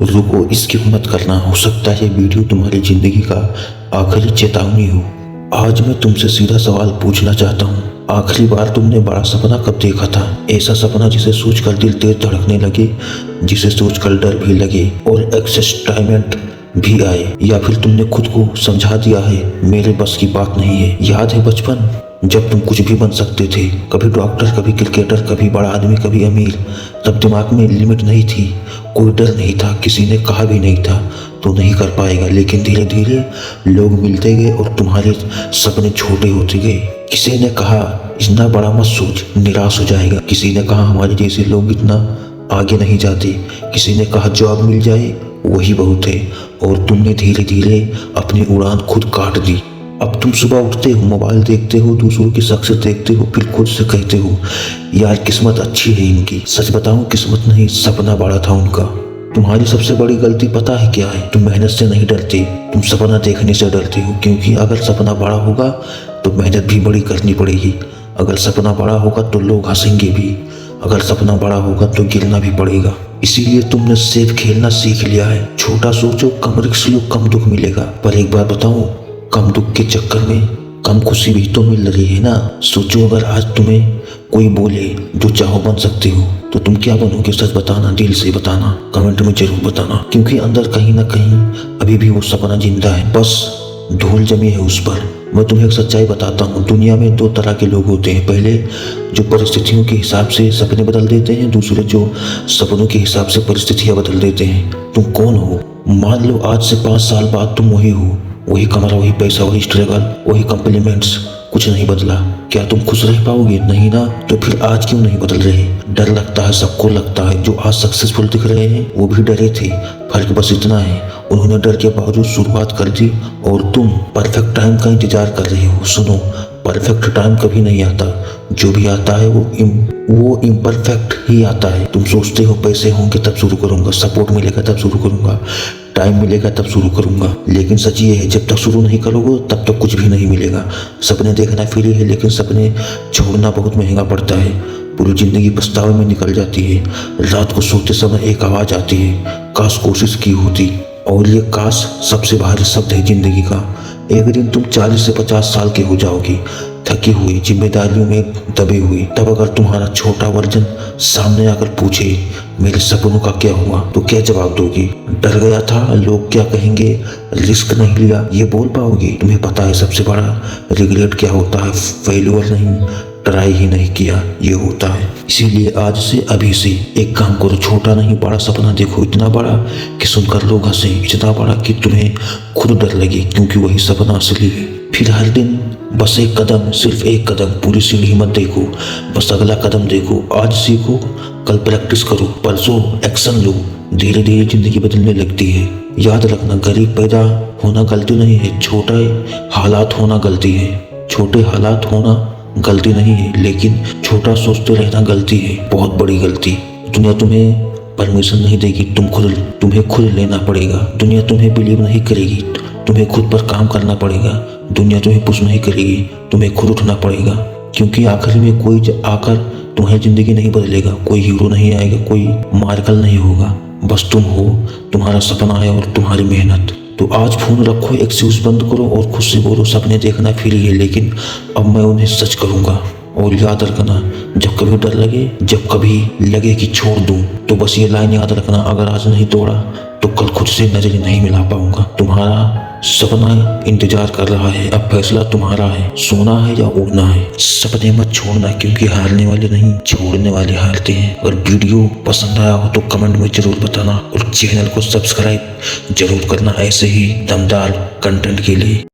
रुको, स्किप मत करना। हो सकता है ये वीडियो तुम्हारी जिंदगी का आखिरी चेतावनी हो। आज मैं तुमसे सीधा सवाल पूछना चाहता हूँ। आखिरी बार तुमने बड़ा सपना कब देखा था? ऐसा सपना जिसे सोचकर दिल तेज धड़कने लगे, जिसे सोचकर डर भी लगे और एक्साइटमेंट भी आए, या फिर तुमने खुद को समझा दिया है मेरे बस की बात नहीं है। याद है बचपन, जब तुम कुछ भी बन सकते थे, कभी डॉक्टर, कभी क्रिकेटर, कभी बड़ा आदमी, कभी अमीर। तब दिमाग में लिमिट नहीं थी, कोई डर नहीं था, किसी ने कहा भी नहीं था तो नहीं कर पाएगा। लेकिन धीरे धीरे लोग मिलते गए और तुम्हारे सपने छोटे होते गए। किसी ने कहा इतना बड़ा मत सोच, निराश हो जाएगा। किसी ने कहा हमारे जैसे लोग इतना आगे नहीं जाते। किसी ने कहा जॉब मिल जाए वही बहुत है। और तुमने धीरे धीरे अपनी उड़ान खुद काट दी। अब तुम सुबह उठते हो, मोबाइल देखते हो, दूसरों की शख्सियत देखते हो, फिर खुद से कहते हो यार किस्मत अच्छी है इनकी। सच बताऊं, किस्मत नहीं, सपना बड़ा था उनका। तुम्हारी सबसे बड़ी गलती पता है क्या है? तुम मेहनत से नहीं डरते, तुम सपना देखने से डरते हो। क्योंकि अगर सपना बड़ा होगा तो मेहनत भी बड़ी करनी पड़ेगी। अगर सपना बड़ा होगा तो लोग हंसेंगे भी। अगर सपना बड़ा होगा तो गिरना भी पड़ेगा। इसीलिए तुमने सेफ खेलना सीख लिया है। छोटा सोचो, कम रिस्क लो, कम दुख मिलेगा। पर एक बार बताऊं, कम दुख के चक्कर में कम खुशी भी तो मिल रही है ना। सोचो, अगर आज तुम्हें कोई बोले जो चाहो बन सकते हो तो तुम क्या बनोगे? सच बताना, दिल से बताना, कमेंट में जरूर बताना। क्योंकि अंदर कहीं ना कहीं अभी भी वो सपना जिंदा है, बस धूल जमी है उस पर। मैं तुम्हें एक सच्चाई बताता हूँ। दुनिया में दो तरह के लोग होते हैं। पहले जो परिस्थितियों के हिसाब से सपने बदल देते हैं, दूसरे जो सपनों के हिसाब से परिस्थितियां बदल देते हैं। तुम कौन हो? मान लो आज से 5 साल बाद तुम वही हो, वही कमरा, वही पैसा, वही स्ट्रगल, वही कॉम्प्लीमेंट्स, कुछ नहीं बदला। क्या तुम खुश रह पाओगे? नहीं ना। तो फिर आज क्यों नहीं बदल रहे? डर लगता है, सबको लगता है। जो आज सक्सेसफुल दिख रहे हैं वो भी डरे थे। फर्क बस इतना है, उन्होंने डर के बावजूद शुरुआत कर दी और तुम परफेक्ट टाइम का इंतजार कर रहे हो। सुनो, परफेक्ट टाइम कभी नहीं आता। जो भी आता है वो इम्परफेक्ट ही आता है। तुम सोचते हो पैसे होंगे तब शुरू करूंगा, सपोर्ट मिलेगा तब शुरू करूंगा, टाइम मिलेगा तब शुरू करूंगा। लेकिन सच ये है, जब तक शुरू नहीं करोगे तब तक कुछ भी नहीं मिलेगा। सपने देखना फ्री है, लेकिन सपने छोड़ना बहुत महंगा पड़ता है। पूरी जिंदगी पछतावे में निकल जाती है। रात को सोते समय एक आवाज आती है, काश कोशिश की होती। और ये काश सबसे भारी शब्द है जिंदगी का। एक दिन तुम 40 से 50 साल के हो जाओगे, थकी हुई, जिम्मेदारियों में दबे हुए। तब अगर तुम्हारा छोटा वर्जन सामने आकर पूछे मेरे सपनों का क्या हुआ, तो क्या जवाब दोगी? डर गया था, लोग क्या कहेंगे, रिस्क नहीं लिया, ये बोल पाओगे? तुम्हें पता है सबसे बड़ा रिग्रेट क्या होता है? फेल्यूर नहीं, ट्राई ही नहीं किया, ये होता है। इसीलिए आज से, अभी से एक काम करो, छोटा नहीं बड़ा सपना देखो। इतना बड़ा कि सुनकर लोग हंसे, इतना बड़ा कि तुम्हें खुद डर लगे, क्योंकि वही सपना असली है। फिर हर दिन बस एक कदम, सिर्फ एक कदम, पूरी सीढ़ी मत देखो, बस अगला कदम देखो। आज सीखो, कल प्रैक्टिस करो, परसों एक्शन लो। धीरे धीरे जिंदगी बदलने लगती है। याद रखना, गरीब पैदा होना गलती नहीं है, छोटे हालात होना गलती है। छोटे हालात होना गलती नहीं है, लेकिन छोटा सोचते रहना गलती है, बहुत बड़ी गलती। दुनिया तुम्हें परमिशन नहीं देगी, तुम्हें खुद लेना पड़ेगा। दुनिया तुम्हें बिलीव नहीं करेगी, तुम्हें खुद पर काम करना पड़ेगा। दुनिया तुम्हें पुश नहीं करेगी, तुम्हें खुद उठना पड़ेगा। क्योंकि आखिर में कोई आकर तुम्हारी जिंदगी नहीं बदलेगा। कोई हीरो नहीं आएगा, कोई मार्कल नहीं होगा, बस तुम हो, तुम्हारा सपना है और तुम्हारी मेहनत। तो आज फोन रखो, एक्सक्यूज बंद करो और खुद से बोलो सपने देखना फ्री है, लेकिन अब मैं उन्हें सच करूंगा। और याद रखना, जब कभी डर लगे, जब कभी लगे कि छोड़ दूं, तो बस ये लाइन याद रखना, अगर आज नहीं तोड़ा तो कल खुद से नजरें नहीं मिला पाऊंगा। तुम्हारा सपना इंतजार कर रहा है, अब फैसला तुम्हारा है, सोना है या उड़ना है। सपने मत छोड़ना, क्योंकि हारने वाले नहीं, छोड़ने वाले हारते हैं। अगर वीडियो पसंद आया हो तो कमेंट में जरूर बताना और चैनल को सब्सक्राइब जरूर करना ऐसे ही दमदार कंटेंट के लिए।